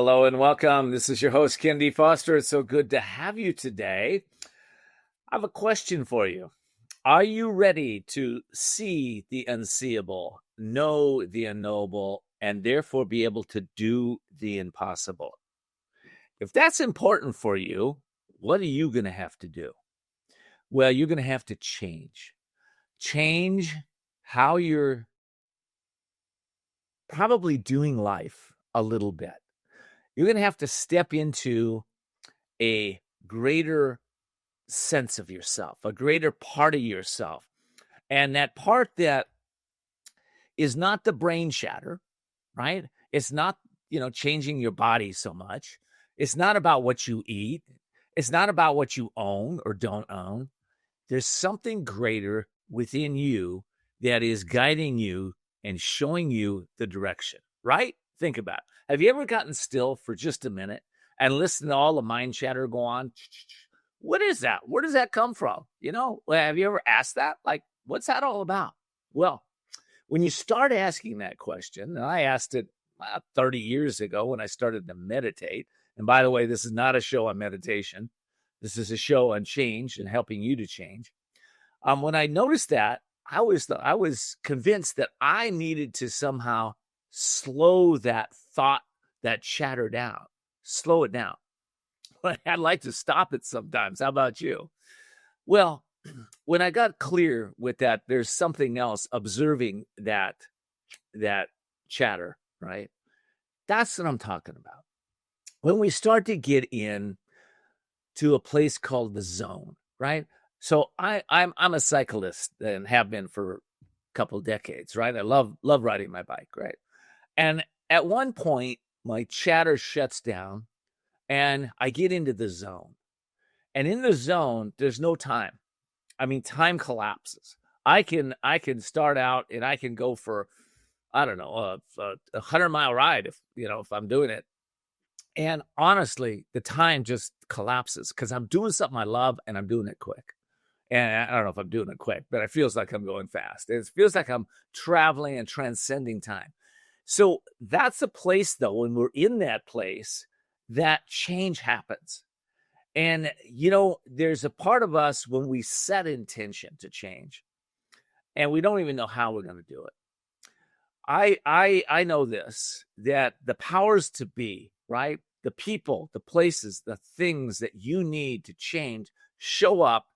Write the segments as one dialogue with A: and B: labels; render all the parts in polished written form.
A: Hello and welcome. This is your host, Ken D. Foster. It's so good to have you today. I have a question for you. Are you ready to see the unseeable, know the unknowable, and therefore be able to do the impossible? If that's important for you, what are you going to have to do? Well, you're going to have to change. Change how you're probably doing life a little bit. You're going to have to step into a greater sense of yourself, a greater part of yourself. And that part that is not the brain chatter, right? It's not, changing your body so much. It's not about what you eat. It's not about what you own or don't own. There's something greater within you that is guiding you and showing you the direction, right? Think about it. Have you ever gotten still for just a minute and listened to all the mind chatter go on? What is that? Where does that come from? Have you ever asked that? Like, what's that all about? Well, when you start asking that question, and I asked it 30 years ago when I started to meditate. And by the way, this is not a show on meditation. This is a show on change and helping you to change. When I noticed that, I was convinced that I needed to somehow slow that thought, that chatter down, slow it down. I'd like to stop it sometimes. How about you? Well, when I got clear with that, there's something else observing that chatter, right? That's what I'm talking about. When we start to get in to a place called the zone, right? So I'm a cyclist and have been for a couple of decades, right? I love riding my bike, right? And at one point, my chatter shuts down and I get into the zone. And in the zone, there's no time. I mean, time collapses. I can start out and I can go for, I don't know, a 100-mile ride if I'm doing it. And honestly, the time just collapses because I'm doing something I love and I'm doing it quick. And I don't know if I'm doing it quick, but it feels like I'm going fast. It feels like I'm traveling and transcending time. So that's a place, though, when we're in that place, that change happens. And, there's a part of us when we set intention to change, and we don't even know how we're going to do it. I know this, that the powers to be, right? The people, the places, the things that you need to change show up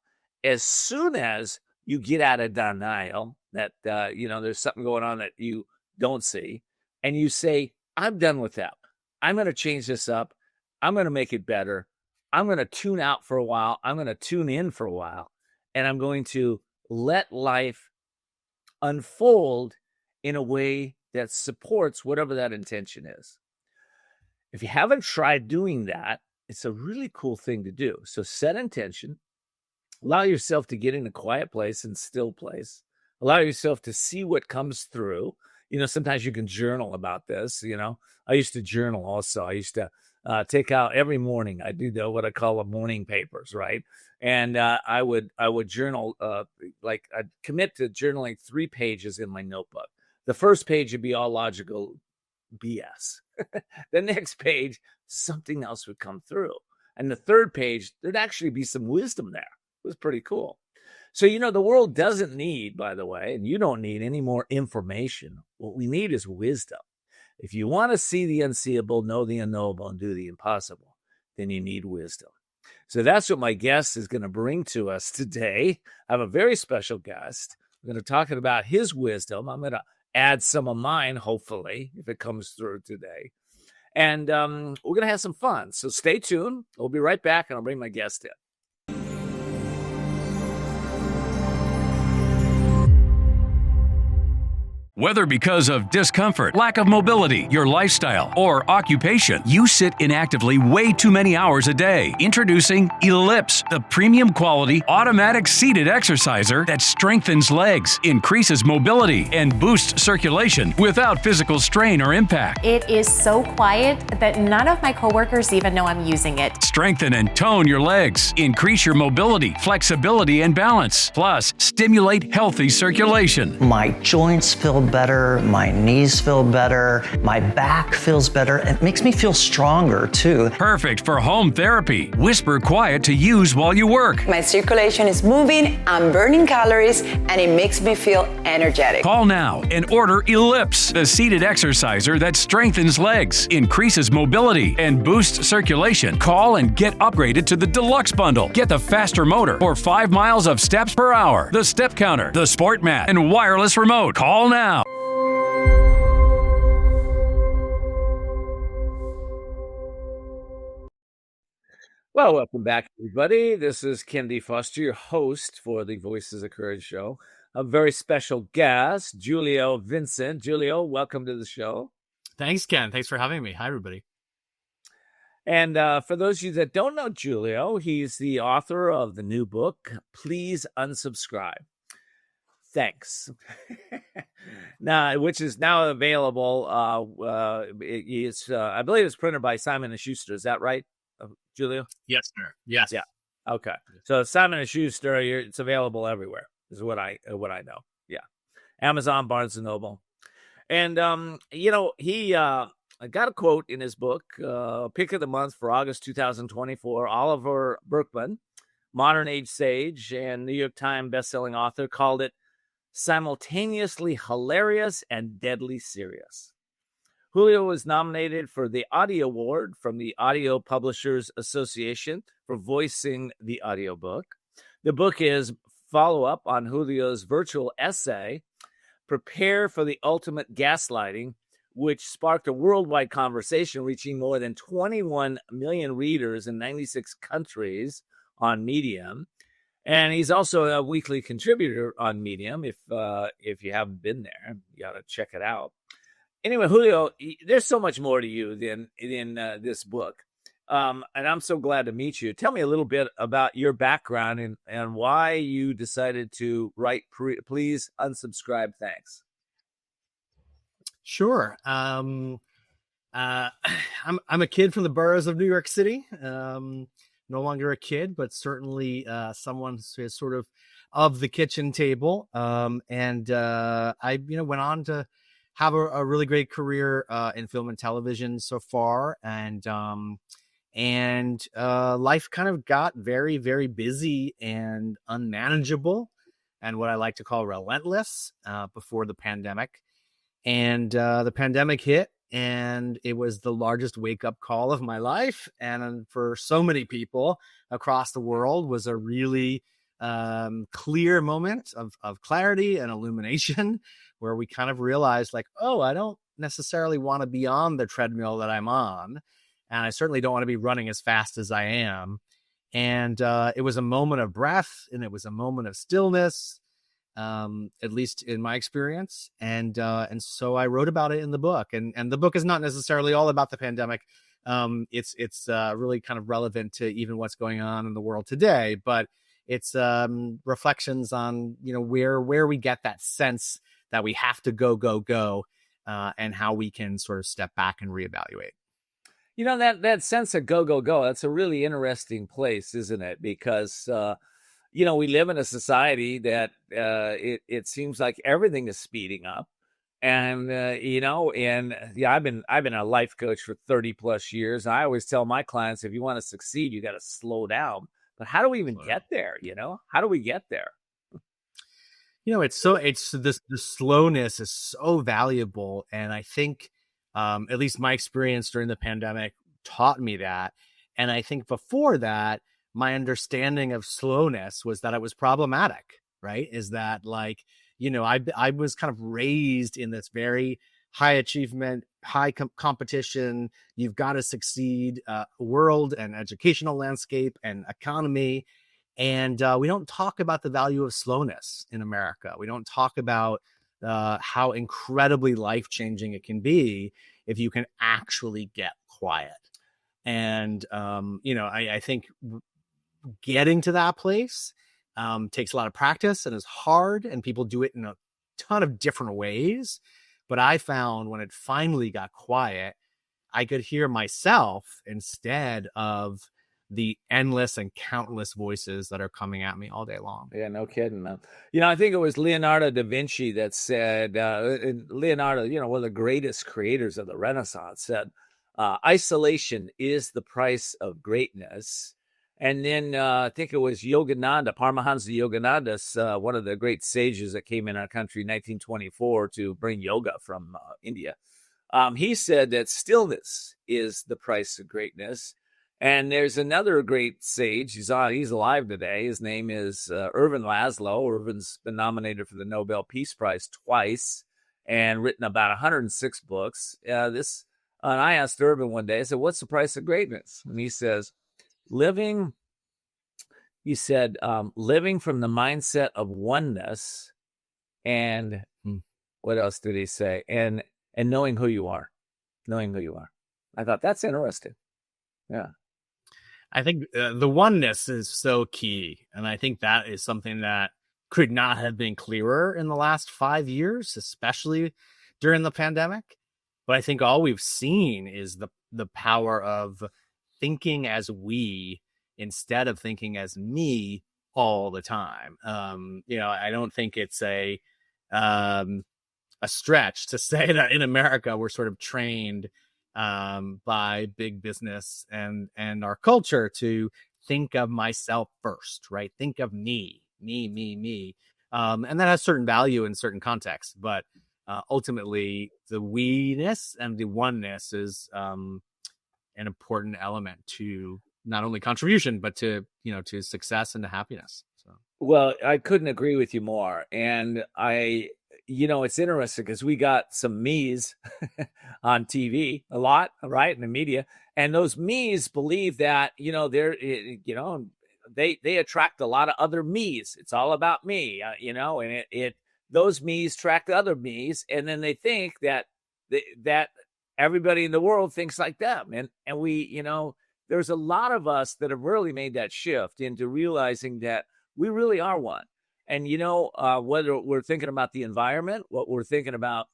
A: as soon as you get out of denial that, there's something going on that you don't see. And you say, I'm done with that. I'm going to change this up. I'm going to make it better. I'm going to tune out for a while. I'm going to tune in for a while. And I'm going to let life unfold in a way that supports whatever that intention is. If you haven't tried doing that, it's a really cool thing to do. So set intention. Allow yourself to get in a quiet place and still place. Allow yourself to see what comes through. Sometimes you can journal about this. I used to journal also. I used to take out every morning. I do what I call the morning papers, right? And I would journal, I'd commit to journaling 3 pages in my notebook. The first page would be all logical BS. The next page, something else would come through. And the third page, there'd actually be some wisdom there. It was pretty cool. So, the world doesn't need, by the way, and you don't need any more information. What we need is wisdom. If you want to see the unseeable, know the unknowable, and do the impossible, then you need wisdom. So that's what my guest is going to bring to us today. I have a very special guest. We're going to talk about his wisdom. I'm going to add some of mine, hopefully, if it comes through today. And we're going to have some fun. So stay tuned. We'll be right back, and I'll bring my guest in.
B: Whether because of discomfort, lack of mobility, your lifestyle, or occupation, you sit inactively way too many hours a day. Introducing Ellipse, the premium quality automatic seated exerciser that strengthens legs, increases mobility, and boosts circulation without physical strain or impact.
C: It is so quiet that none of my coworkers even know I'm using it.
B: Strengthen and tone your legs, increase your mobility, flexibility, and balance. Plus, stimulate healthy circulation.
D: My joints feel better, my knees feel better, my back feels better. It makes me feel stronger too.
B: Perfect for home therapy. Whisper quiet to use while you work.
E: My circulation is moving, I'm burning calories, and it makes me feel energetic.
B: Call now and order Ellipse, the seated exerciser that strengthens legs, increases mobility, and boosts circulation. Call and get upgraded to the Deluxe Bundle. Get the faster motor or 5 miles of steps per hour, the step counter, the sport mat, and wireless remote. Call now.
A: Well, welcome back, everybody. This is Kennedy Foster, your host for the Voices of Courage show. A very special guest, Julio Vincent. Julio, welcome to the show.
F: Thanks, Ken. Thanks for having me. Hi, everybody.
A: And for those of you that don't know Julio, he's the author of the new book, Please Unsubscribe. Thanks. Now, which is now available. I believe it's printed by Simon & Schuster. Is that right, Julio?
F: Yes, sir. Yes.
A: Yeah. Okay. So Simon & Schuster, it's available everywhere. Is what I know. Yeah. Amazon, Barnes & Noble. And he got a quote in his book, Pick of the Month for August 2024. Oliver Burkeman, modern age sage and New York Times bestselling author, called it simultaneously hilarious and deadly serious. Julio was nominated for the Audio Award from the Audio Publishers Association for voicing the audiobook. The book is follow-up on Julio's virtual essay, Prepare for the Ultimate Gaslighting, which sparked a worldwide conversation reaching more than 21 million readers in 96 countries on Medium. And he's also a weekly contributor on Medium. If you haven't been there, you got to check it out. Anyway, Julio, there's so much more to you than in this book. And I'm so glad to meet you. Tell me a little bit about your background and why you decided to write Please Unsubscribe. Thanks.
F: Sure. I'm a kid from the boroughs of New York City. No longer a kid, but certainly someone who is sort of the kitchen table. And I went on to have a really great career in film and television so far. And life kind of got very, very busy and unmanageable and what I like to call relentless before the pandemic. And the pandemic hit, and it was the largest wake-up call of my life. And for so many people across the world was a really clear moment of clarity and illumination where we kind of realized like, oh, I don't necessarily want to be on the treadmill that I'm on. And I certainly don't want to be running as fast as I am. And it was a moment of breath, and it was a moment of stillness, at least in my experience. And so I wrote about it in the book. And the book is not necessarily all about the pandemic. It's really kind of relevant to even what's going on in the world today. But it's reflections on, where we get that sense that we have to go, and how we can sort of step back and reevaluate.
A: That sense of go, that's a really interesting place, isn't it? Because, we live in a society that it seems like everything is speeding up. And, I've been a life coach for 30 plus years. And I always tell my clients, if you want to succeed, you got to slow down. But how do we even get there? How do we get there?
F: The slowness is so valuable. And I think, at least my experience during the pandemic taught me that. And I think before that, my understanding of slowness was that it was problematic, right? Is that I was kind of raised in this very high achievement, high competition, you've got to succeed world and educational landscape and economy. And we don't talk about the value of slowness in America. We don't talk about how incredibly life-changing it can be if you can actually get quiet. And, I think getting to that place takes a lot of practice and is hard, and people do it in a ton of different ways. But I found when it finally got quiet, I could hear myself instead of the endless and countless voices that are coming at me all day long.
A: Yeah, no kidding, man. I think it was Leonardo da Vinci that said, Leonardo, one of the greatest creators of the Renaissance, said, isolation is the price of greatness. And then I think it was Yogananda, Paramahansa Yogananda, one of the great sages that came in our country in 1924 to bring yoga from India. He said that stillness is the price of greatness. And there's another great sage. He's alive today. His name is Irvin Laszlo. Irvin's been nominated for the Nobel Peace Prize twice and written about 106 books. And I asked Irvin one day, I said, what's the price of greatness? And he says, living from the mindset of oneness. And what else did he say? And knowing who you are. I thought that's interesting. Yeah.
F: I think the oneness is so key. And I think that is something that could not have been clearer in the last 5 years, especially during the pandemic. But I think all we've seen is the power of thinking as we instead of thinking as me all the time. I don't think it's a stretch to say that in America, we're sort of trained by big business and our culture to think of myself first, right? Think of me. And that has certain value in certain contexts, but ultimately the we-ness and the oneness is an important element to not only contribution, but to success and to happiness. So.
A: Well, I couldn't agree with you more. And it's interesting because we got some me's on TV a lot, right, in the media, and those me's believe that they attract a lot of other me's. It's all about me, and those me's attract other me's, and then they think that that everybody in the world thinks like them, and we, there's a lot of us that have really made that shift into realizing that we really are one. And, whether we're thinking about the environment, what we're thinking about,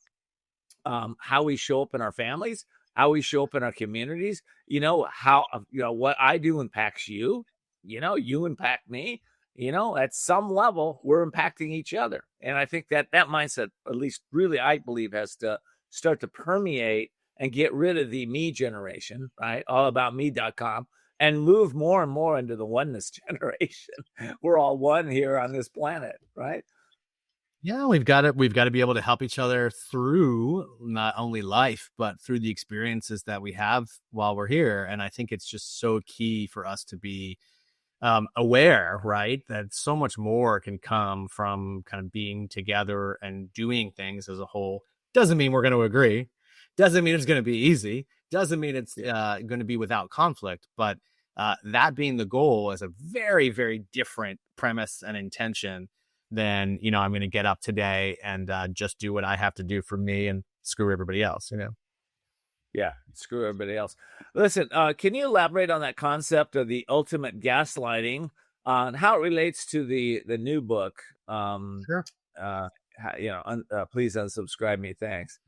A: how we show up in our families, how we show up in our communities, how, what I do impacts you, you impact me, at some level, we're impacting each other. And I think that mindset, at least really, I believe, has to start to permeate and get rid of the me generation, right? allaboutme.com. And move more and more into the oneness generation. We're all one here on this planet, right?
F: Yeah, we've got to be able to help each other through not only life, but through the experiences that we have while we're here. And I think it's just so key for us to be aware, right? That so much more can come from kind of being together and doing things as a whole. Doesn't mean we're going to agree. Doesn't mean it's going to be easy. Doesn't mean it's going to be without conflict, but that being the goal is a very, very different premise and intention than, I'm going to get up today and just do what I have to do for me and screw everybody else,
A: Yeah, screw everybody else. Listen, can you elaborate on that concept of the ultimate gaslighting, on how it relates to the new book?
F: Sure.
A: Please unsubscribe me. Thanks.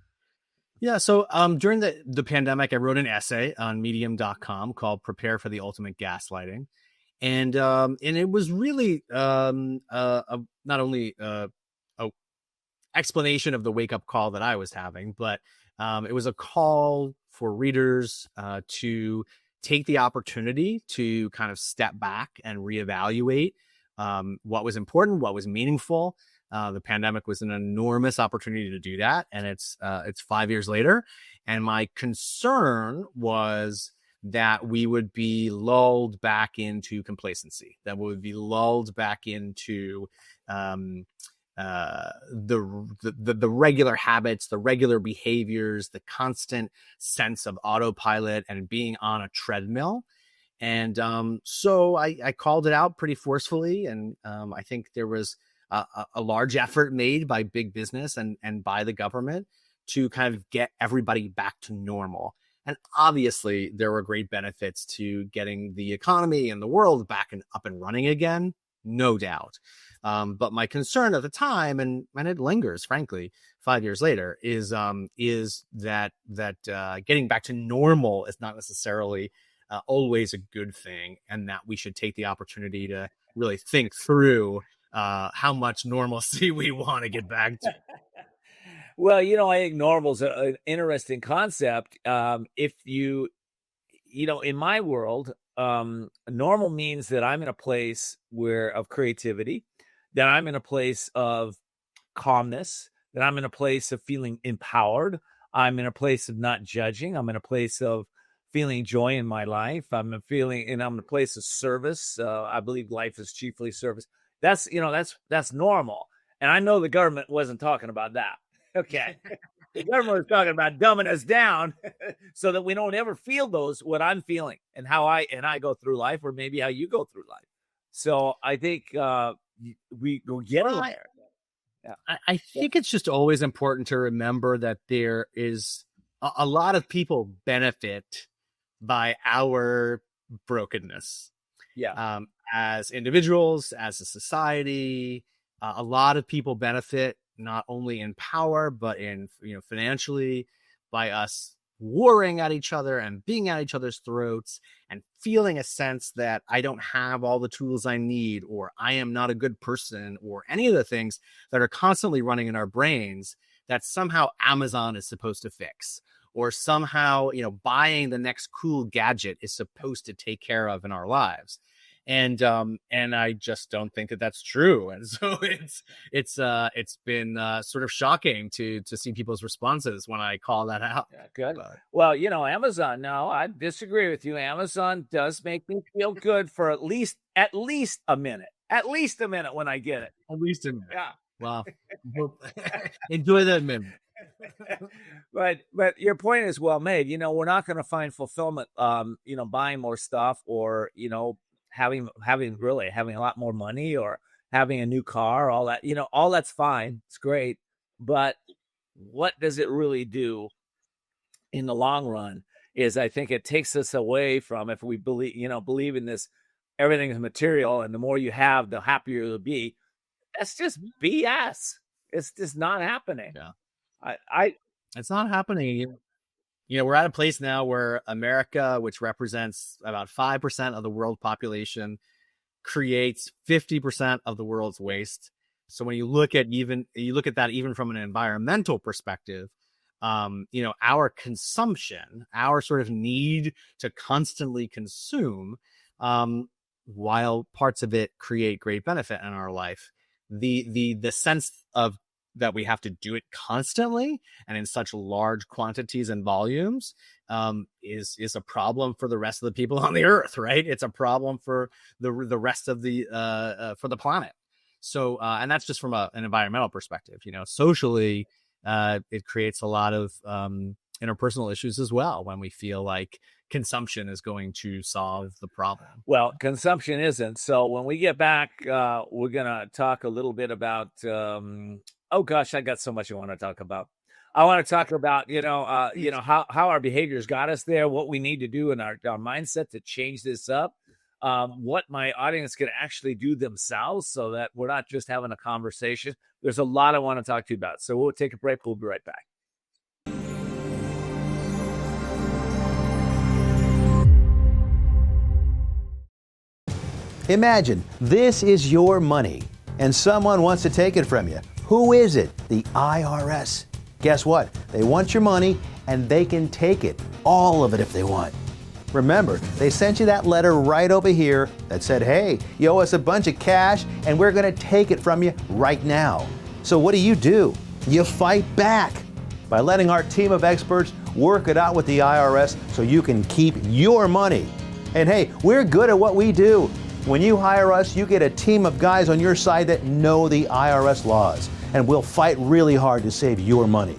F: Yeah. So during the pandemic, I wrote an essay on medium.com called Prepare for the Ultimate Gaslighting. And it was really not only a explanation of the wake up call that I was having, but it was a call for readers to take the opportunity to kind of step back and reevaluate what was important, what was meaningful. The pandemic was an enormous opportunity to do that. And it's 5 years later. And my concern was that we would be lulled back into complacency, that we would be lulled back into the regular habits, the regular behaviors, the constant sense of autopilot and being on a treadmill. And so I called it out pretty forcefully. And I think there was a large effort made by big business and by the government to kind of get everybody back to normal. And obviously, there were great benefits to getting the economy and the world back and up and running again, no doubt. But my concern at the time, and it lingers, frankly, 5 years later, is that getting back to normal is not necessarily always a good thing, and that we should take the opportunity to really think through how much normalcy we want to get back to.
A: Well, I think normal's an interesting concept. If in my world, normal means that I'm in a place of creativity, that I'm in a place of calmness, that I'm in a place of feeling empowered. I'm in a place of not judging. I'm in a place of feeling joy in my life. I'm in a place of service. I believe life is chiefly service. That's normal. And I know the government wasn't talking about that. Okay. The government was talking about dumbing us down so that we don't ever feel what I'm feeling and how I go through life, or maybe how you go through life. So I think we go get higher.
F: Yeah. I think it's just always important to remember that there is a lot of people benefit by our brokenness.
A: Yeah.
F: As individuals, as a society, a lot of people benefit not only in power, but in, financially, by us warring at each other and being at each other's throats and feeling a sense that I don't have all the tools I need, or I am not a good person, or any of the things that are constantly running in our brains that somehow Amazon is supposed to fix, or somehow, buying the next cool gadget is supposed to take care of in our lives. And I just don't think that that's true. And so it's been sort of shocking to see people's responses when I call that out.
A: Yeah, good. Well, Amazon. No, I disagree with you. Amazon does make me feel good for at least a minute. At least a minute when I get it.
F: At least a minute.
A: Yeah.
F: Wow. Enjoy that minute.
A: But your point is well made. We're not going to find fulfillment, buying more stuff, or, having a lot more money, or having a new car, all that, all that's fine. It's great. But what does it really do in the long run is, I think it takes us away from, if we believe in this, everything is material, and the more you have, the happier you'll be. That's just BS. It's just not happening.
F: Yeah.
A: It's
F: not happening. We're at a place now where America, which represents about 5% of the world population, creates 50% of the world's waste. So when you look at that even from an environmental perspective, our consumption, our sort of need to constantly consume, while parts of it create great benefit in our life, the sense of that we have to do it constantly and in such large quantities and volumes is a problem for the rest of the people on the earth, right? It's a problem for the rest of for the planet. So, and that's just from an environmental perspective. Socially, it creates a lot of interpersonal issues as well when we feel like consumption is going to solve the problem.
A: Well, consumption isn't. So when we get back, we're going to talk a little bit about, oh gosh, I got so much I want to talk about. I want to talk about, how our behaviors got us there, what we need to do in our mindset to change this up, what my audience can actually do themselves so that we're not just having a conversation. There's a lot I want to talk to you about. So we'll take a break. We'll be right back.
G: Imagine this is your money and someone wants to take it from you. Who is it? The IRS. Guess what? They want your money and they can take it, all of it if they want. Remember, they sent you that letter right over here that said, hey, you owe us a bunch of cash and we're going to take it from you right now. So what do? You fight back by letting our team of experts work it out with the IRS so you can keep your money. And hey, we're good at what we do. When you hire us, you get a team of guys on your side that know the IRS laws, and we'll fight really hard to save your money.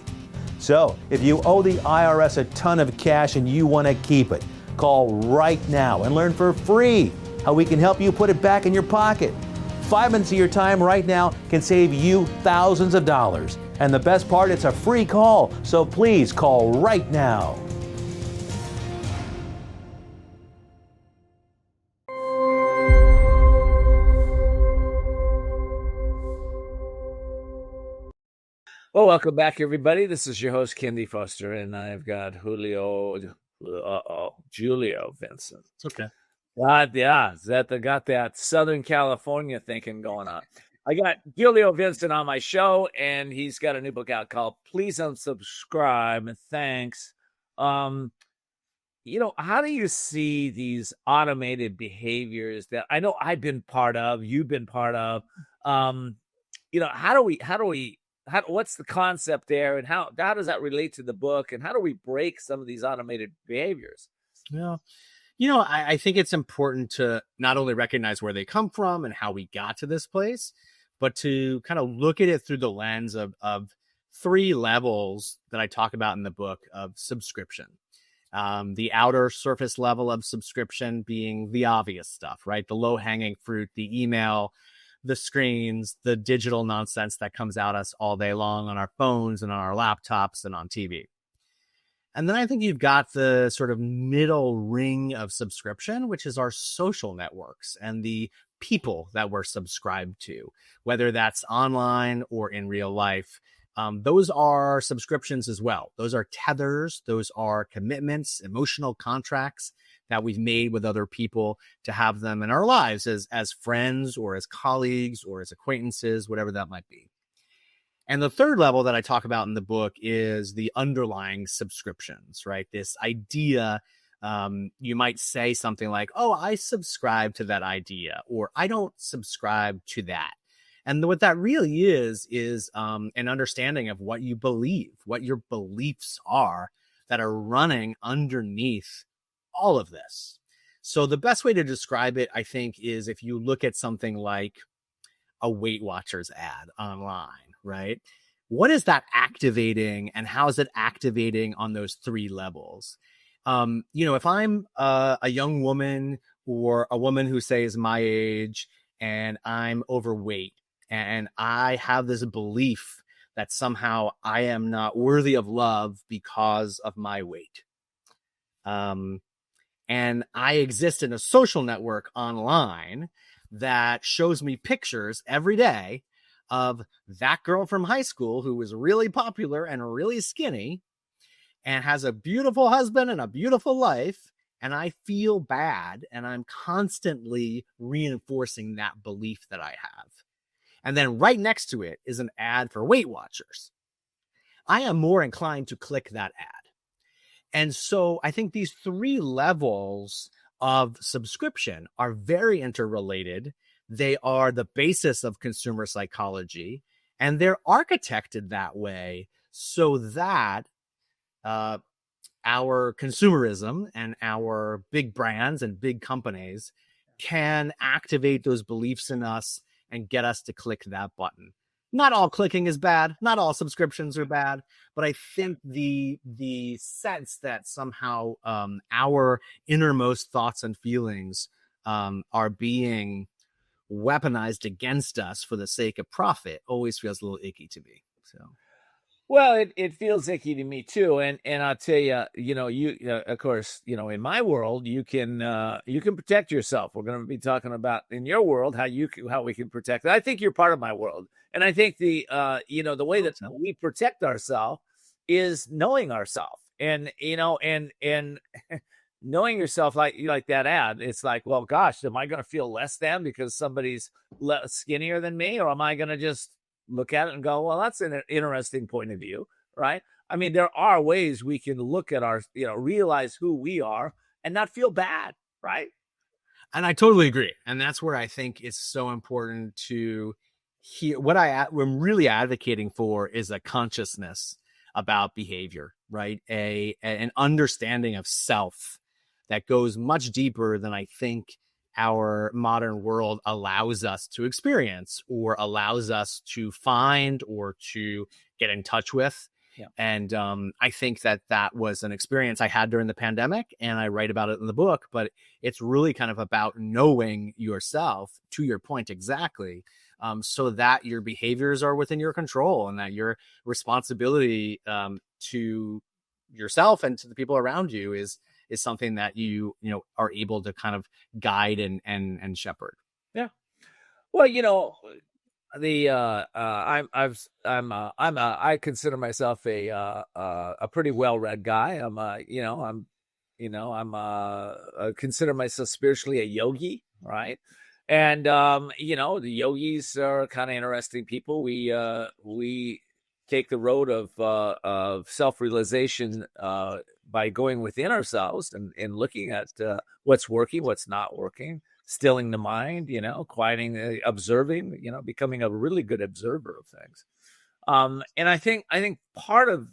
G: So, if you owe the IRS a ton of cash and you want to keep it, call right now and learn for free how we can help you put it back in your pocket. 5 minutes of your time right now can save you thousands of dollars. And the best part, it's a free call, so please call right now.
A: Well, welcome back, everybody. This is your host, Kendi Foster, and I've got Julio Julio Vincent.
F: It's okay.
A: Yeah, got that Southern California thinking going on. I got Julio Vincent on my show, and he's got a new book out called Please Unsubscribe. Thanks. How do you see these automated behaviors that I know I've been part of, you've been part of? What's the concept there, and how does that relate to the book, and how do we break some of these automated behaviors?
F: Yeah. I think it's important to not only recognize where they come from and how we got to this place, but to kind of look at it through the lens of three levels that I talk about in the book of subscription. The outer surface level of subscription being the obvious stuff, right? The low-hanging fruit, the email, the screens, the digital nonsense that comes at us all day long on our phones and on our laptops and on TV. And then I think you've got the sort of middle ring of subscription, which is our social networks and the people that we're subscribed to, whether that's online or in real life. Those are subscriptions as well. Those are tethers. Those are commitments, emotional contracts that we've made with other people to have them in our lives as friends or as colleagues or as acquaintances, whatever that might be. And the third level that I talk about in the book is the underlying subscriptions, right? This idea, you might say something like, oh, I subscribe to that idea, or I don't subscribe to that. And what that really is an understanding of what you believe, what your beliefs are that are running underneath all of this. So the best way to describe it, I think, is if you look at something like a Weight Watchers ad online, right? What is that activating, and how is it activating on those three levels? If I'm a young woman or a woman who say is my age and I'm overweight, and I have this belief that somehow I am not worthy of love because of my weight. And I exist in a social network online that shows me pictures every day of that girl from high school who was really popular and really skinny and has a beautiful husband and a beautiful life. And I feel bad, and I'm constantly reinforcing that belief that I have. And then right next to it is an ad for Weight Watchers. I am more inclined to click that ad. And so I think these three levels of subscription are very interrelated. They are the basis of consumer psychology, and they're architected that way so that our consumerism and our big brands and big companies can activate those beliefs in us and get us to click that button. Not all clicking is bad. Not all subscriptions are bad. But I think the sense that somehow our innermost thoughts and feelings are being weaponized against us for the sake of profit always feels a little icky to me. So,
A: well, it feels icky to me too, and I'll tell you, of course, in my world, you can protect yourself. We're going to be talking about in your world how we can protect it. I think you're part of my world, and I think the way that we protect ourselves is knowing ourselves, and knowing yourself like that ad. It's like, well, gosh, am I going to feel less than because somebody's skinnier than me, or am I going to just look at it and go, well, that's an interesting point of view, right? I mean, there are ways we can look at realize who we are and not feel bad, right?
F: And I totally agree. And that's where I think it's so important to hear. What I'm really advocating for is a consciousness about behavior, right? An understanding of self that goes much deeper than I think our modern world allows us to experience or allows us to find or to get in touch with.
A: Yeah.
F: And I think that was an experience I had during the pandemic, and I write about it in the book, but it's really kind of about knowing yourself, to your point exactly, so that your behaviors are within your control and that your responsibility to yourself and to the people around you is something that you are able to kind of guide and shepherd.
A: Yeah. Well, I consider myself a pretty well-read guy. I'm I'm consider myself spiritually a yogi, right? And the yogis are kind of interesting people. We take the road of self-realization by going within ourselves and looking at what's working, what's not working, stilling the mind, quieting, observing, becoming a really good observer of things. And I think part of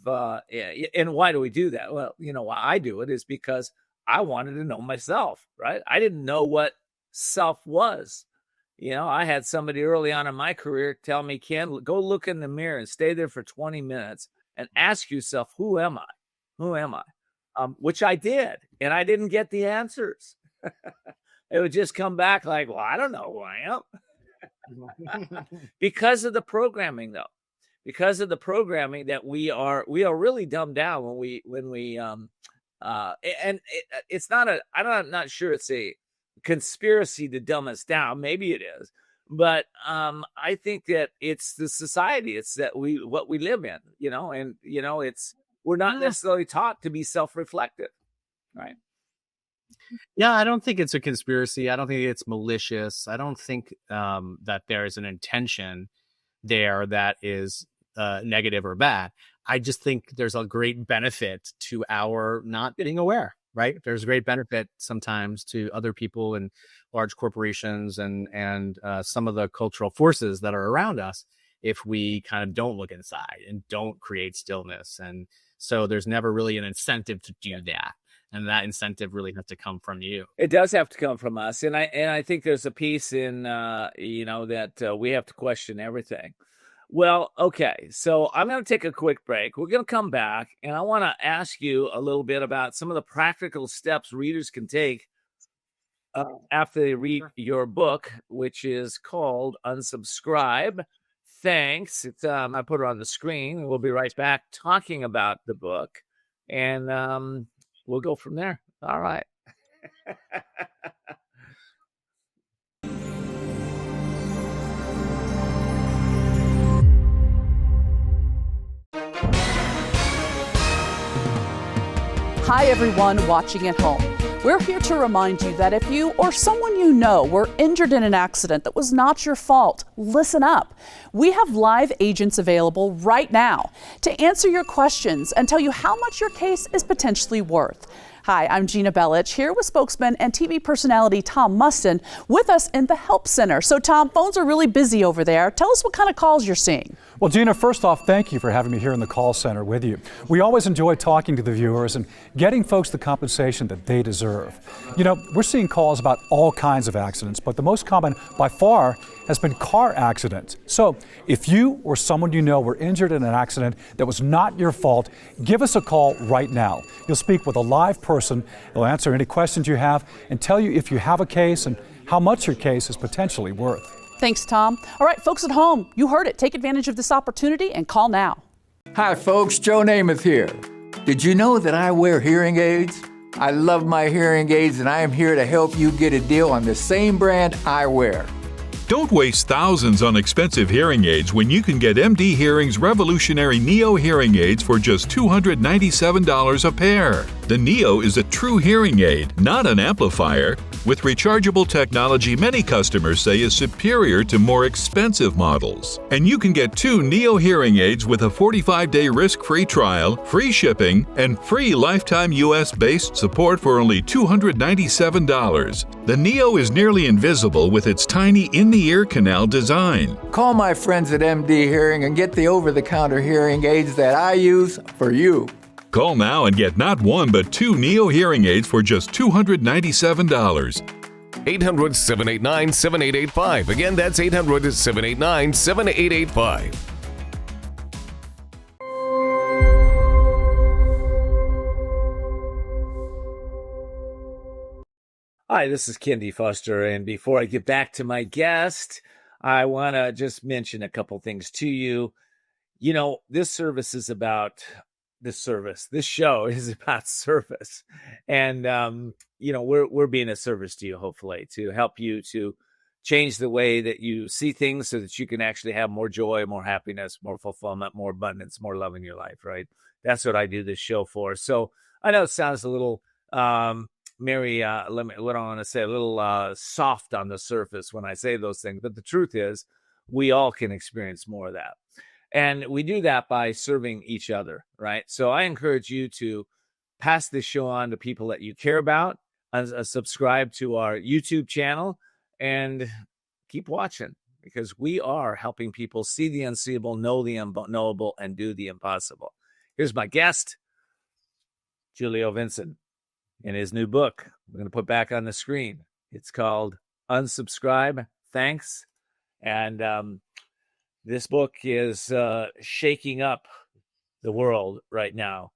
A: and why do we do that? Well, why I do it is because I wanted to know myself, right? I didn't know what self was. I had somebody early on in my career tell me, Ken, go look in the mirror and stay there for 20 minutes and ask yourself, who am I? Who am I? Which I did, and I didn't get the answers. It would just come back like, well, I don't know who I am. Because of the programming, though. Because of the programming that we are really dumbed down it's not I'm not sure it's a conspiracy to dumb us down. Maybe it is, but I think that it's the society. It's that what we live in, it's we're not necessarily taught to be self-reflective, right?
F: Yeah, I don't think it's a conspiracy. I don't think it's malicious. I don't think that there's an intention there that is negative or bad. I just think there's a great benefit to our not being aware, right? There's a great benefit sometimes to other people and large corporations and some of the cultural forces that are around us if we kind of don't look inside and don't create stillness. And so there's never really an incentive to do that. And that incentive really has to come from you.
A: It does have to come from us. And I think there's a piece in, that we have to question everything. Well, okay, so I'm going to take a quick break. We're going to come back, and I want to ask you a little bit about some of the practical steps readers can take after they read your book, which is called Unsubscribe. Thanks. It's I put it on the screen. We'll be right back talking about the book, and we'll go from there. All right.
H: Hi, everyone watching at home. We're here to remind you that if you or someone you know were injured in an accident that was not your fault, listen up. We have live agents available right now to answer your questions and tell you how much your case is potentially worth. Hi, I'm Gina Bellich, here with spokesman and TV personality Tom Mustin with us in the Help Center. So Tom, phones are really busy over there. Tell us what kind of calls you're seeing.
I: Well, Gina, first off, thank you for having me here in the call center with you. We always enjoy talking to the viewers and getting folks the compensation that they deserve. We're seeing calls about all kinds of accidents, but the most common by far has been car accidents. So if you or someone you know were injured in an accident that was not your fault, give us a call right now. You'll speak with a live person. They'll answer any questions you have and tell you if you have a case and how much your case is potentially worth.
H: Thanks, Tom. All right, folks at home, you heard it. Take advantage of this opportunity and call now.
J: Hi, folks. Joe Namath here. Did you know that I wear hearing aids? I love my hearing aids, and I am here to help you get a deal on the same brand I wear.
K: Don't waste thousands on expensive hearing aids when you can get MD Hearing's revolutionary Neo hearing aids for just $297 a pair. The Neo is a true hearing aid, not an amplifier. With rechargeable technology many customers say is superior to more expensive models. And you can get 2 Neo hearing aids with a 45-day risk-free trial, free shipping, and free lifetime US-based support for only $297. The Neo is nearly invisible with its tiny in-the-ear canal design.
J: Call my friends at MD Hearing and get the over-the-counter hearing aids that I use for you.
K: Call now and get not 1 but 2 Neo hearing aids for just $297.
L: 800-789-7885. Again, that's 800-789-7885.
A: Hi, this is Kendi Foster, and before I get back to my guest, I want to just mention a couple things to you. This service is about this service. This show is about service, and we're being a service to you, hopefully, to help you to change the way that you see things, so that you can actually have more joy, more happiness, more fulfillment, more abundance, more love in your life. Right? That's what I do this show for. So I know it sounds a little Mary, what I want to say, a little soft on the surface when I say those things. But the truth is, we all can experience more of that. And we do that by serving each other, right? So I encourage you to pass this show on to people that you care about, subscribe to our YouTube channel, and keep watching, because we are helping people see the unseeable, know the unknowable, and do the impossible. Here's my guest, Julio Vincent, in his new book we're going to put back on the screen. It's called Unsubscribe, Thanks. And this book is shaking up the world right now.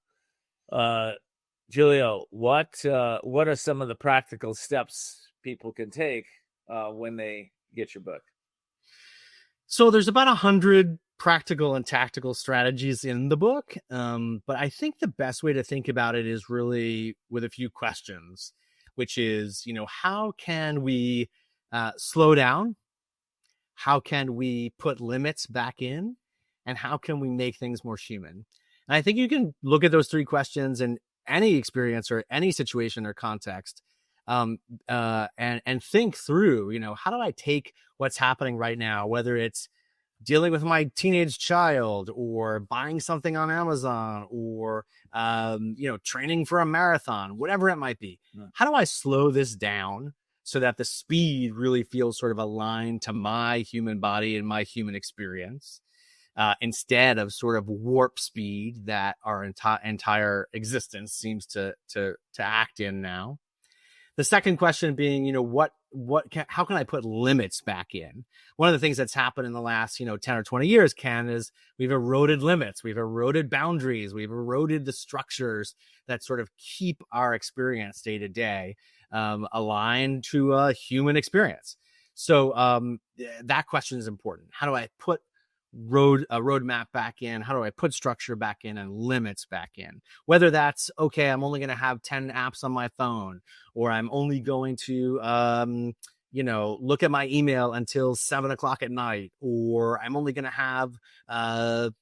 A: Julio, what are some of the practical steps people can take when they get your book?
F: So there's about 100 practical and tactical strategies in the book. But I think the best way to think about it is really with a few questions, which is, how can we slow down? How can we put limits back in? And how can we make things more human? And I think you can look at those three questions in any experience or any situation or context, and think through, how do I take what's happening right now, whether it's dealing with my teenage child or buying something on Amazon or, training for a marathon, whatever it might be. How do I slow this down so that the speed really feels sort of aligned to my human body and my human experience, instead of sort of warp speed that our entire existence seems to act in now. The second question being, how can I put limits back in? One of the things that's happened in the last, 10 or 20 years, Ken, is we've eroded limits, we've eroded boundaries, we've eroded the structures that sort of keep our experience day to day aligned to a human experience. So that question is important. How do I put a roadmap back in? How do I put structure back in and limits back in? Whether that's, okay, I'm only going to have 10 apps on my phone, or I'm only going to, look at my email until 7:00 at night, or I'm only going to have, I'm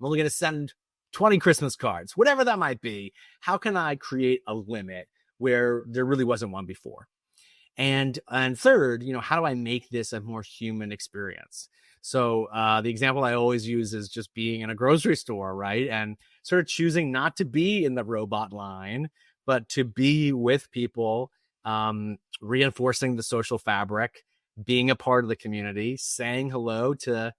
F: only going to send 20 Christmas cards, whatever that might be. How can I create a limit where there really wasn't one before? And third, how do I make this a more human experience? So the example I always use is just being in a grocery store, right? And sort of choosing not to be in the robot line, but to be with people, reinforcing the social fabric, being a part of the community, saying hello to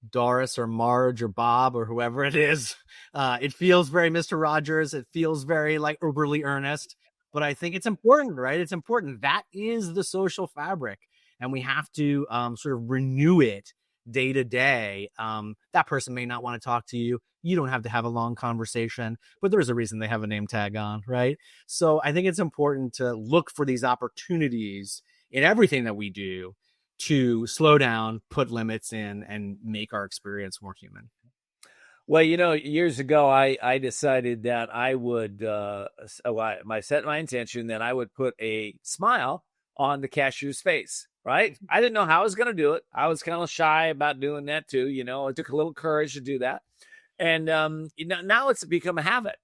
F: Doris or Marge or Bob or whoever it is. It feels very Mr. Rogers. It feels very like overly earnest, but I think it's important, right? It's important. That is the social fabric. And we have to sort of renew it day to day. That person may not want to talk to you. You don't have to have a long conversation, but there's a reason they have a name tag on, right? So I think it's important to look for these opportunities in everything that we do to slow down, put limits in, and make our experience more human.
A: Well, years ago, I decided that I would, set my intention that I would put a smile on the cashier's face, right? I didn't know how I was going to do it. I was kind of shy about doing that too. It took a little courage to do that. And, now it's become a habit.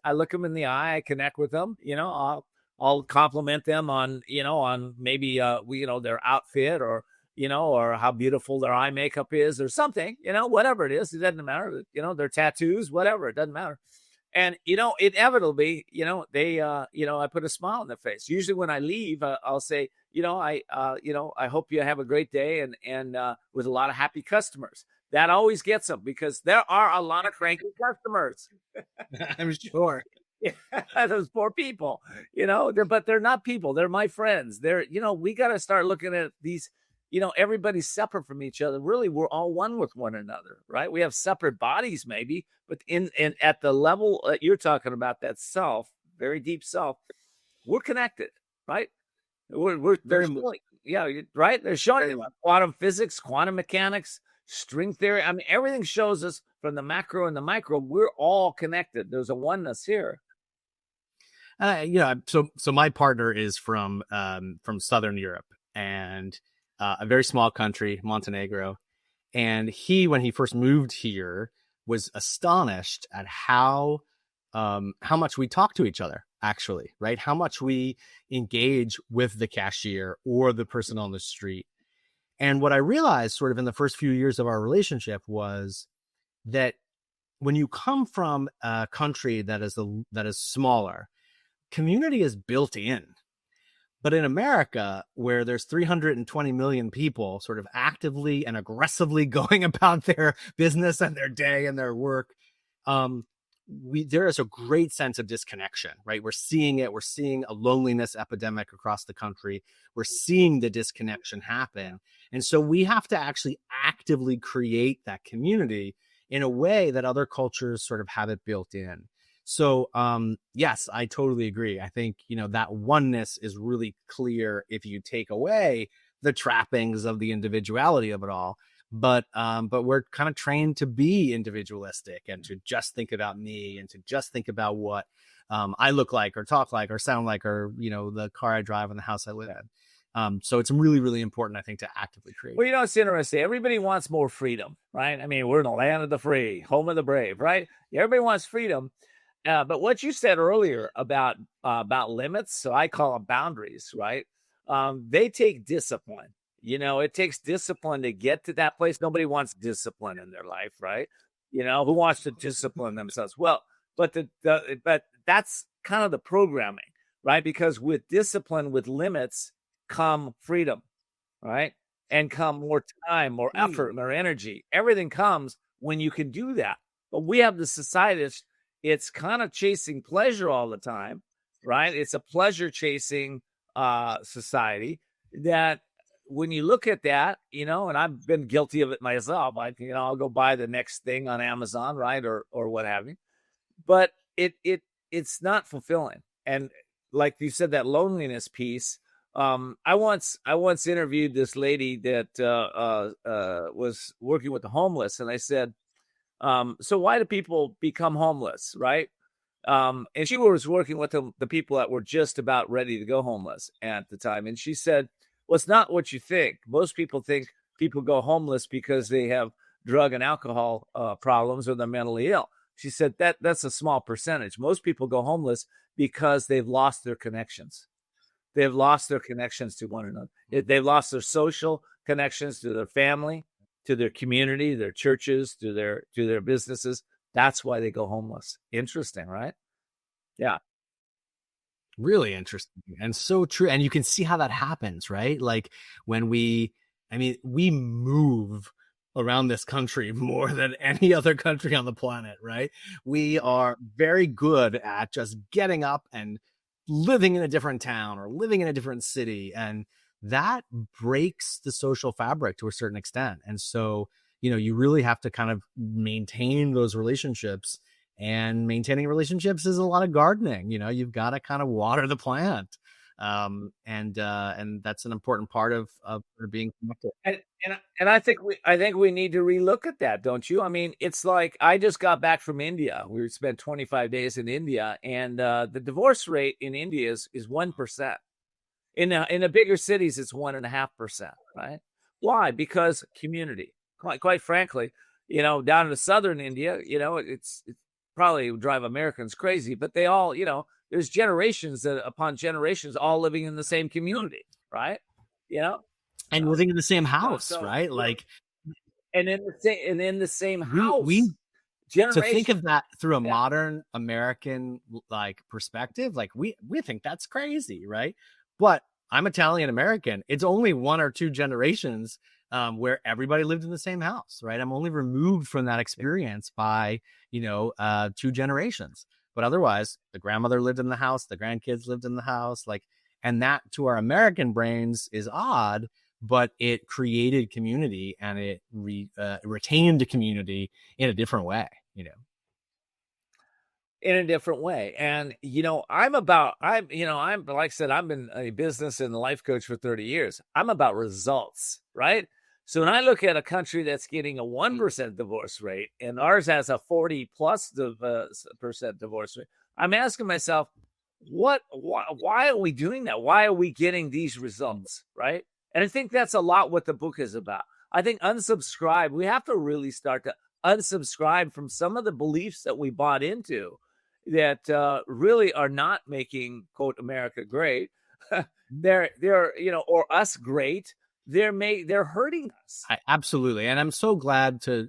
A: I look them in the eye, I connect with them, I'll compliment them on maybe, their outfit or how beautiful their eye makeup is or something, whatever it is, it doesn't matter, their tattoos, whatever, it doesn't matter. And, inevitably, I put a smile on their face. Usually when I leave, I'll say, I hope you have a great day and with a lot of happy customers. That always gets them because there are a lot of cranky customers.
F: I'm sure.
A: Those poor people, but they're not people. They're my friends. They're, we got to start looking at these, everybody's separate from each other. Really, we're all one with one another, right? We have separate bodies maybe, but in at the level that you're talking about, that self, very deep self, we're connected, right? We're very right. They're showing quantum physics, quantum mechanics, string theory. I mean, everything shows us from the macro and the micro, we're all connected. There's a oneness here.
F: So my partner is from Southern Europe and a very small country, Montenegro. And when he first moved here, was astonished at how much we talk to each other, actually, right? How much we engage with the cashier or the person on the street. And what I realized sort of in the first few years of our relationship was that when you come from a country that is smaller, community is built in. But in America, where there's 320 million people sort of actively and aggressively going about their business and their day and their work, there is a great sense of disconnection, right? We're seeing it. We're seeing a loneliness epidemic across the country. We're seeing the disconnection happen. And so we have to actually actively create that community in a way that other cultures sort of have it built in. So, yes, I totally agree. I think, that oneness is really clear if you take away the trappings of the individuality of it all. But we're kind of trained to be individualistic and to just think about me and to just think about what I look like or talk like or sound like, or, the car I drive and the house I live in. So it's really, really important, I think, to actively create.
A: Well, it's interesting. Everybody wants more freedom, right? I mean, we're in the land of the free, home of the brave, right? Everybody wants freedom. But what you said earlier about limits, so I call them boundaries, right? They take discipline. It takes discipline to get to that place. Nobody wants discipline in their life, right? Who wants to discipline themselves? Well, but but that's kind of the programming, right? Because with discipline, with limits, come freedom, right? And come more time, more effort, more energy. Everything comes when you can do that. But we have the society it's kind of chasing pleasure all the time, right? It's a pleasure chasing society that when you look at that, and I've been guilty of it myself, I'll go buy the next thing on Amazon, right? Or what have you. But it's not fulfilling. And like you said, that loneliness piece, I once interviewed this lady that was working with the homeless, and I said, so why do people become homeless, right? And she was working with the people that were just about ready to go homeless at the time. And she said, well, it's not what you think. Most people think people go homeless because they have drug and alcohol problems or they're mentally ill. She said that's a small percentage. Most people go homeless because they've lost their connections. They've lost their connections to one another. They've lost their social connections to their family, to their community, their churches, to their businesses. That's why they go homeless. Interesting, right? Yeah.
F: Really interesting and so true. And you can see how that happens, right? Like when we move around this country more than any other country on the planet, right? We are very good at just getting up and living in a different town or living in a different city. And that breaks the social fabric to a certain extent. And so, you really have to kind of maintain those relationships, and maintaining relationships is a lot of gardening. You've got to kind of water the plant. And that's an important part of being connected.
A: And I think we need to relook at that, don't you? I mean, it's like I just got back from India. We spent 25 days in India, and the divorce rate in India is 1%. In the bigger cities, it's 1.5%, right? Why? Because community. Quite frankly, down in southern India, it's probably would drive Americans crazy, but they all, there's generations upon generations all living in the same community, right?
F: And living in the same house, right? Like,
A: and in the same house.
F: To think of that through a modern American perspective, we think that's crazy, right? But I'm Italian American. It's only one or two generations where everybody lived in the same house, right? I'm only removed from that experience by, 2 generations. But otherwise, the grandmother lived in the house, the grandkids lived in the house, and that to our American brains is odd, but it created community and it retained community in a different way,
A: In a different way. And, I'm like I said, I've been a business and life coach for 30 years. I'm about results, right? So when I look at a country that's getting a 1% divorce rate and ours has a 40+ percent divorce rate, I'm asking myself, why are we doing that? Why are we getting these results, right? And I think that's a lot what the book is about. I think we have to really start to unsubscribe from some of the beliefs that we bought into that really are not making, quote, America great. they're or us great. They're hurting us.
F: Absolutely. And I'm so glad to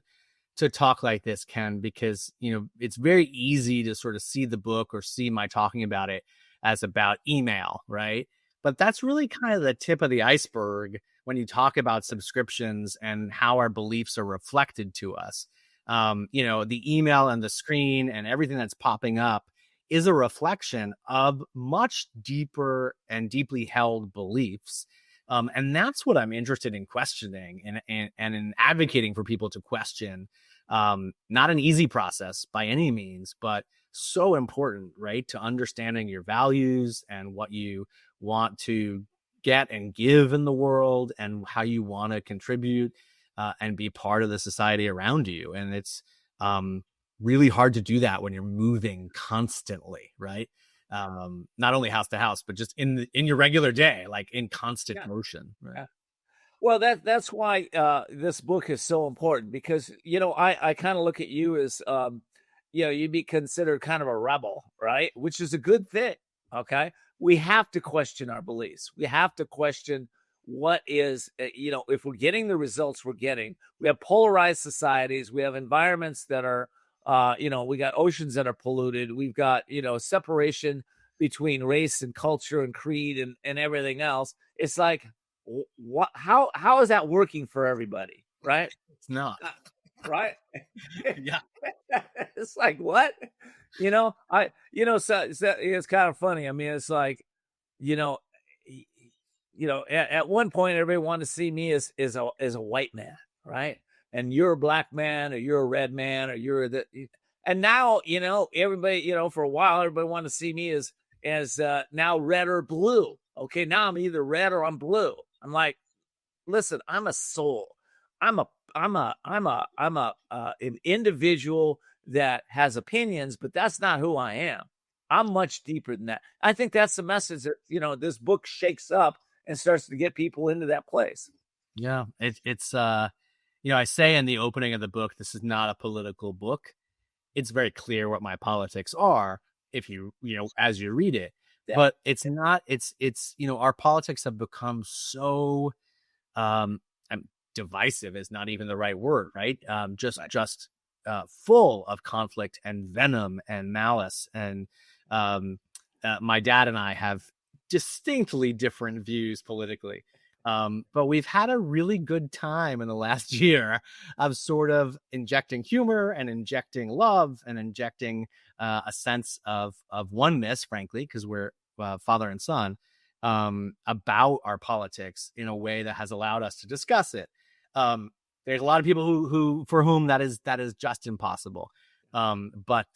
F: talk like this, Ken, because, it's very easy to sort of see the book or see my talking about it as about email, right? But that's really kind of the tip of the iceberg when you talk about subscriptions and how our beliefs are reflected to us. The email and the screen and everything that's popping up is a reflection of much deeper and deeply held beliefs. And that's what I'm interested in questioning and in advocating for people to question. Not an easy process by any means, but so important, right? To understanding your values and what you want to get and give in the world and how you want to contribute and be part of the society around you. And it's really hard to do that when you're moving constantly, right? Not only house to house, but just in your regular day, like in constant motion. Right?
A: Yeah. Well, that's why this book is so important, because, I kind of look at you as, you'd be considered kind of a rebel, right? Which is a good thing. Okay. We have to question our beliefs. We have to question what is, if we're getting the results we're getting. We have polarized societies. We have environments that are, we got oceans that are polluted. We've got, separation between race and culture and creed and everything else. It's like, what? How is that working for everybody? Right?
F: It's not.
A: Right?
F: Yeah.
A: It's like, what? So it's kind of funny. I mean, it's like, at one point, everybody wanted to see me as a white man, right? And you're a black man, or you're a red man, or you're and now, everybody, for a while, everybody wanted to see me as now red or blue. Okay. Now I'm either red or I'm blue. I'm like, listen, I'm a soul. I'm an individual that has opinions, but that's not who I am. I'm much deeper than that. I think that's the message that, this book shakes up and starts to get people into that place.
F: Yeah. It's I say in the opening of the book, this is not a political book. It's very clear what my politics are if as you read it, but it's not, it's, our politics have become so, divisive is not even the right word, right? Just full of conflict and venom and malice. And my dad and I have distinctly different views politically. But we've had a really good time in the last year of sort of injecting humor and injecting love and injecting a sense of oneness, frankly, because we're father and son, about our politics in a way that has allowed us to discuss it. There's a lot of people who for whom that is just impossible. But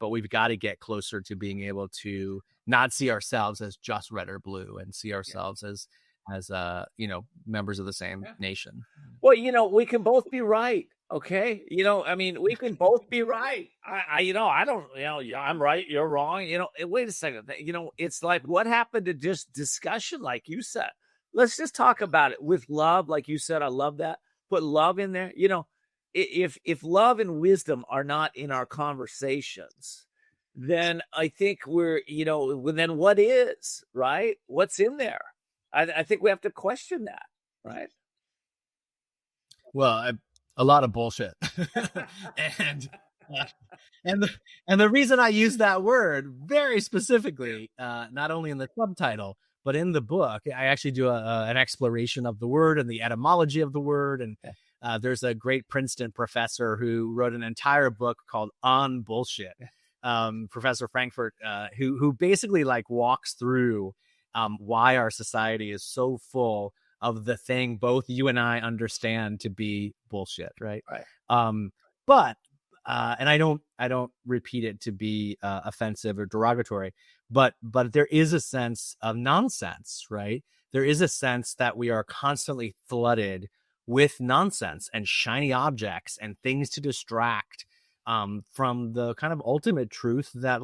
F: we've got to get closer to being able to not see ourselves as just red or blue and see ourselves as members of the same nation.
A: Well, we can both be right. Okay. We can both be right. I don't, I'm right, you're wrong. Wait a second. It's like, what happened to just discussion? Like you said, let's just talk about it with love. Like you said, I love that. Put love in there. If love and wisdom are not in our conversations, then I think then what is, right? What's in there? I think we have to question that, right?
F: Well, a lot of bullshit. and the reason I use that word very specifically, not only in the subtitle, but in the book, I actually do an exploration of the word and the etymology of the word. And there's a great Princeton professor who wrote an entire book called On Bullshit, Professor Frankfurt, who basically walks through why our society is so full of the thing both you and I understand to be bullshit, right? But and I don't repeat it to be offensive or derogatory, but there is a sense of nonsense, right? There is a sense that we are constantly flooded with nonsense and shiny objects and things to distract from the kind of ultimate truth that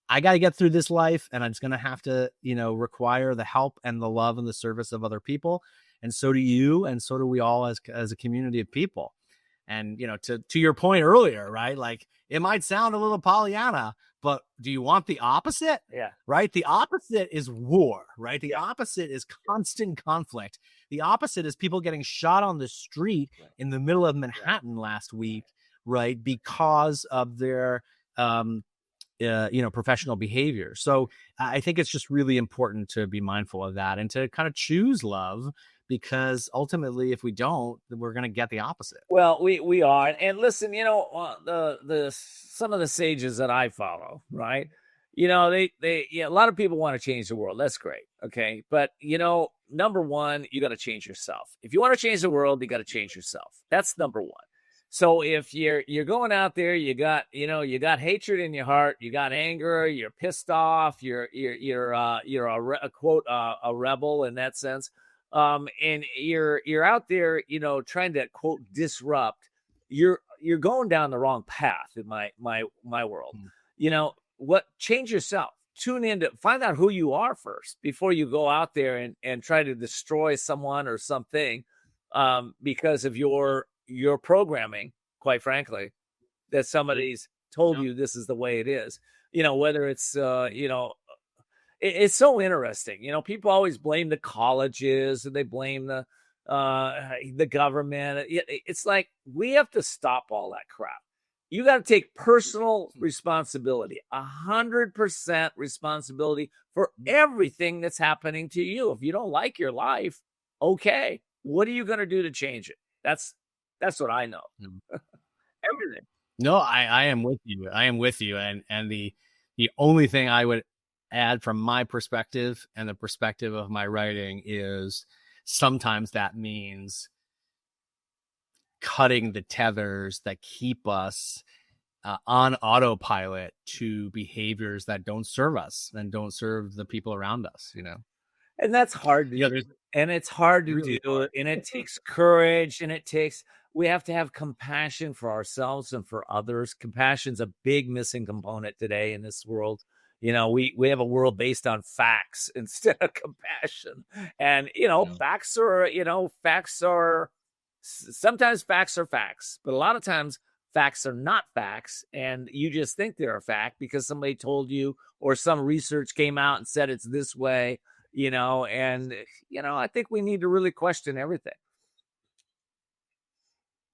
F: I got to get through this life, and it's going to have to, require the help and the love and the service of other people. And so do you. And so do we all as a community of people. And, to your point earlier, right? It might sound a little Pollyanna, But do you want the opposite?
A: Yeah.
F: Right? The opposite is war, right? The opposite is constant conflict. The opposite is people getting shot on the street in the middle of Manhattan last week, right? Because of their, professional behavior. So I think it's just really important to be mindful of that and to kind of choose love, because ultimately, if we don't, then we're going to get the opposite.
A: Well, we are. And listen, the some of the sages that I follow, right? They a lot of people want to change the world. That's great. Okay. But, number one, you got to change yourself. If you want to change the world, you got to change yourself. That's number one. So if you're going out there, you got hatred in your heart, you got anger, you're pissed off, you're a rebel in that sense. And you're out there, trying to quote disrupt, you're going down the wrong path in my world. Change yourself, tune in to find out who you are first before you go out there and try to destroy someone or something, because of your programming, quite frankly, that somebody's told you this is the way it is, whether it's, it's so interesting. People always blame the colleges and they blame the government. It's like, we have to stop all that crap. You got to take personal responsibility, 100% responsibility for everything that's happening to you. If you don't like your life, okay, what are you going to do to change it? That's what I know. Everything.
F: No, I am with you. And the only thing I would add from my perspective and the perspective of my writing is sometimes that means cutting the tethers that keep us on autopilot to behaviors that don't serve us and don't serve the people around us,
A: And that's hard to do. And it's hard to do. And it takes courage, and we have to have compassion for ourselves and for others. Compassion's a big missing component today in this world. We have a world based on facts instead of compassion. And, facts are sometimes facts are facts, but a lot of times facts are not facts. And you just think they're a fact because somebody told you, or some research came out and said it's this way, I think we need to really question everything.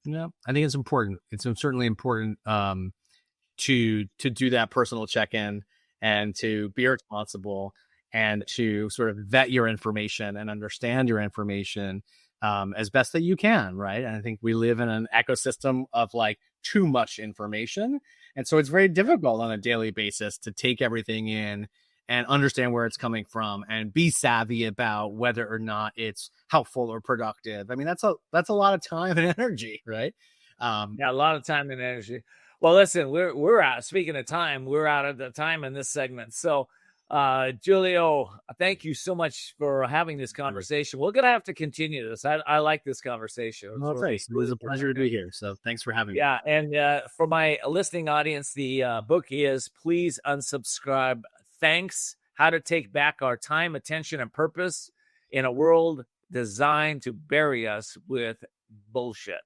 F: I think it's important. It's certainly important to do that personal check-in and to be responsible and to sort of vet your information and understand your information as best that you can, right? And I think we live in an ecosystem of like too much information. And so it's very difficult on a daily basis to take everything in and understand where it's coming from and be savvy about whether or not it's helpful or productive. I mean, that's a lot of time and energy, right?
A: A lot of time and energy. Well, listen, we're out. Speaking of time, we're out of the time in this segment. So, Julio, thank you so much for having this conversation. We're going to have to continue this. I like this conversation.
F: Well, thanks. It was a pleasure to be here. So thanks for having me.
A: Yeah. And for my listening audience, the book is Please Unsubscribe. Thanks. How to Take Back Our Time, Attention, and Purpose in a World Designed to Bury Us with Bullshit,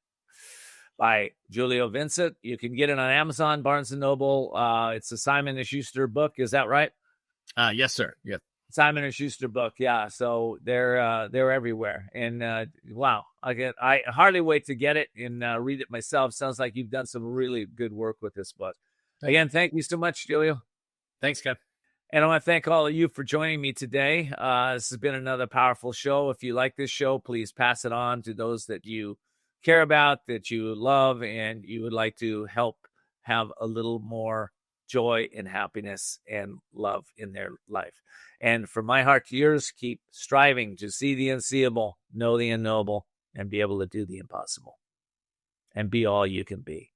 A: by Julio Vincent. You can get it on Amazon, Barnes & Noble. It's a Simon & Schuster book. Is that right?
F: Yes, sir. Yeah.
A: Simon & Schuster book. Yeah. So they're everywhere. And wow, I hardly wait to get it and read it myself. Sounds like you've done some really good work with this book. Again, thank you so much, Julio.
F: Thanks, Kev.
A: And I want to thank all of you for joining me today. This has been another powerful show. If you like this show, please pass it on to those that you care about, that you love, and you would like to help have a little more joy and happiness and love in their life. And from my heart to yours, keep striving to see the unseeable, know the unknowable, and be able to do the impossible, and be all you can be.